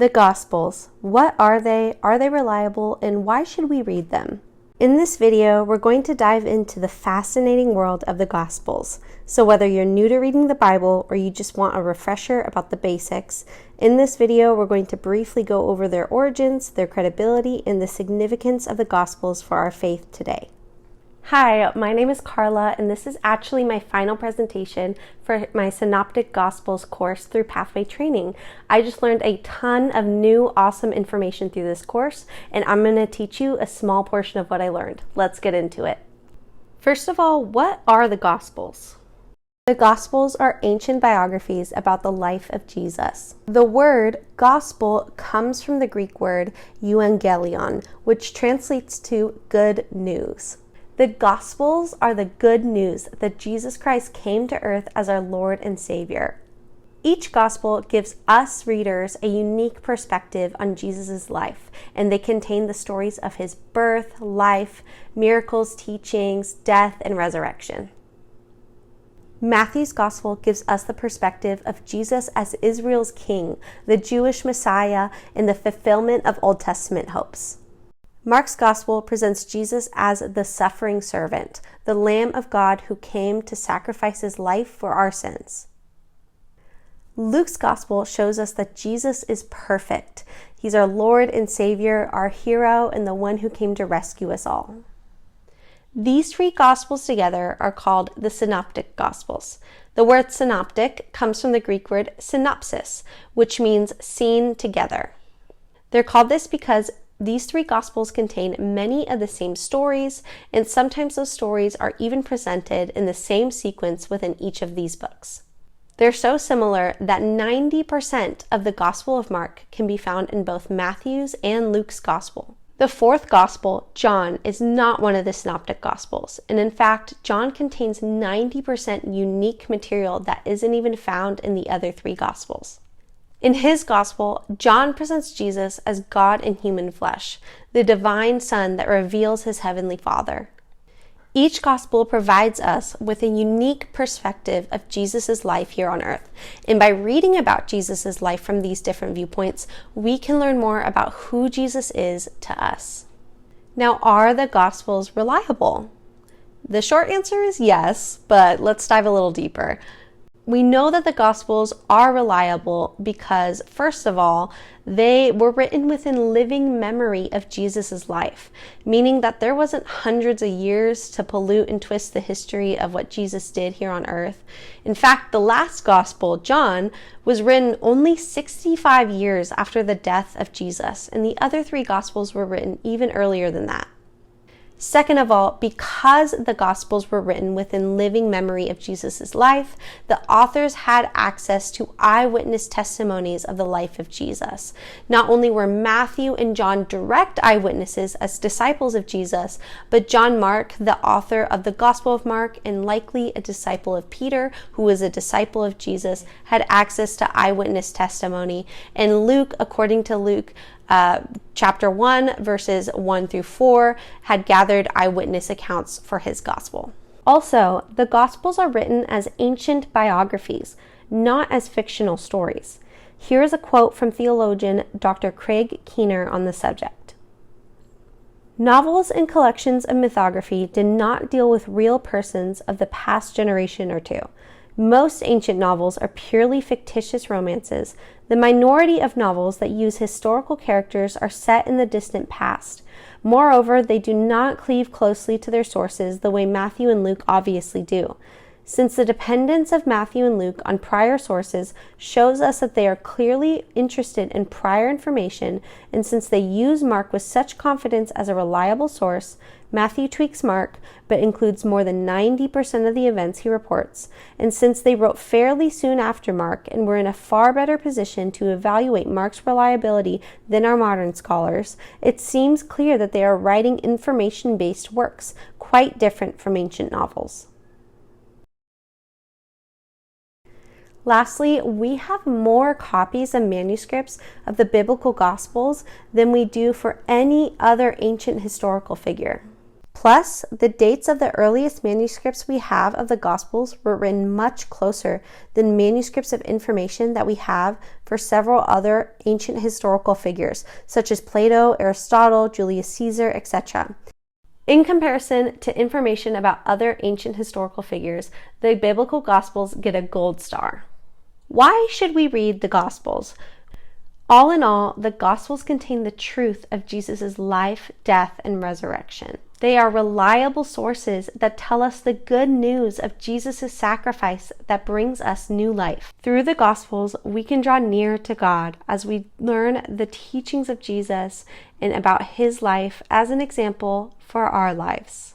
The Gospels. What are they? Are they reliable? And why should we read them? In this video, we're going to dive into the fascinating world of the Gospels. So whether you're new to reading the Bible or you just want a refresher about the basics, in this video, we're going to briefly go over their origins, their credibility, and the significance of the Gospels for our faith today. Hi, my name is Karla, and this is actually my final presentation for my Synoptic Gospels course through Pathway Training. I just learned a ton of new, awesome information through this course, and I'm going to teach you a small portion of what I learned. Let's get into it. First of all, what are the Gospels? The Gospels are ancient biographies about the life of Jesus. The word gospel comes from the Greek word euangelion, which translates to good news. The Gospels are the good news that Jesus Christ came to earth as our Lord and Savior. Each Gospel gives us readers a unique perspective on Jesus' life, and they contain the stories of his birth, life, miracles, teachings, death, and resurrection. Matthew's Gospel gives us the perspective of Jesus as Israel's King, the Jewish Messiah, and the fulfillment of Old Testament hopes. Mark's Gospel presents Jesus as the suffering servant, the Lamb of God who came to sacrifice his life for our sins. Luke's Gospel shows us that Jesus is perfect. He's our Lord and Savior, our hero, and the one who came to rescue us all. These three Gospels together are called the Synoptic Gospels. The word synoptic comes from the Greek word synopsis, which means seen together. They're called this because these three Gospels contain many of the same stories, and sometimes those stories are even presented in the same sequence within each of these books. They're so similar that 90% of the Gospel of Mark can be found in both Matthew's and Luke's Gospel. The fourth Gospel, John, is not one of the Synoptic Gospels, and in fact, John contains 90% unique material that isn't even found in the other three Gospels. In his Gospel, John presents Jesus as God in human flesh, the divine Son that reveals his heavenly Father. Each Gospel provides us with a unique perspective of Jesus' life here on earth, and by reading about Jesus' life from these different viewpoints, we can learn more about who Jesus is to us. Now, are the Gospels reliable? The short answer is yes, but let's dive a little deeper. We know that the Gospels are reliable because, first of all, they were written within living memory of Jesus' life, meaning that there wasn't hundreds of years to pollute and twist the history of what Jesus did here on earth. In fact, the last Gospel, John, was written only 65 years after the death of Jesus, and the other three Gospels were written even earlier than that. Second of all, because the Gospels were written within living memory of Jesus' life, the authors had access to eyewitness testimonies of the life of Jesus. Not only were Matthew and John direct eyewitnesses as disciples of Jesus, but John Mark, the author of the Gospel of Mark and likely a disciple of Peter, who was a disciple of Jesus, had access to eyewitness testimony. And Luke, according to Luke, chapter 1, verses 1 through 4, had gathered eyewitness accounts for his gospel. Also, the Gospels are written as ancient biographies, not as fictional stories. Here is a quote from theologian Dr. Craig Keener on the subject. Novels and collections of mythography did not deal with real persons of the past generation or two. Most ancient novels are purely fictitious romances. The minority of novels that use historical characters are set in the distant past. Moreover, they do not cleave closely to their sources the way Matthew and Luke obviously do. Since the dependence of Matthew and Luke on prior sources shows us that they are clearly interested in prior information, and since they use Mark with such confidence as a reliable source, Matthew tweaks Mark, but includes more than 90% of the events he reports. And since they wrote fairly soon after Mark and were in a far better position to evaluate Mark's reliability than our modern scholars, it seems clear that they are writing information-based works, quite different from ancient novels. Lastly, we have more copies and manuscripts of the biblical Gospels than we do for any other ancient historical figure. Plus, the dates of the earliest manuscripts we have of the Gospels were written much closer than manuscripts of information that we have for several other ancient historical figures, such as Plato, Aristotle, Julius Caesar, etc. In comparison to information about other ancient historical figures, the biblical Gospels get a gold star. Why should we read the Gospels? All in all, the Gospels contain the truth of Jesus' life, death, and resurrection. They are reliable sources that tell us the good news of Jesus' sacrifice that brings us new life. Through the Gospels, we can draw near to God as we learn the teachings of Jesus and about his life as an example for our lives.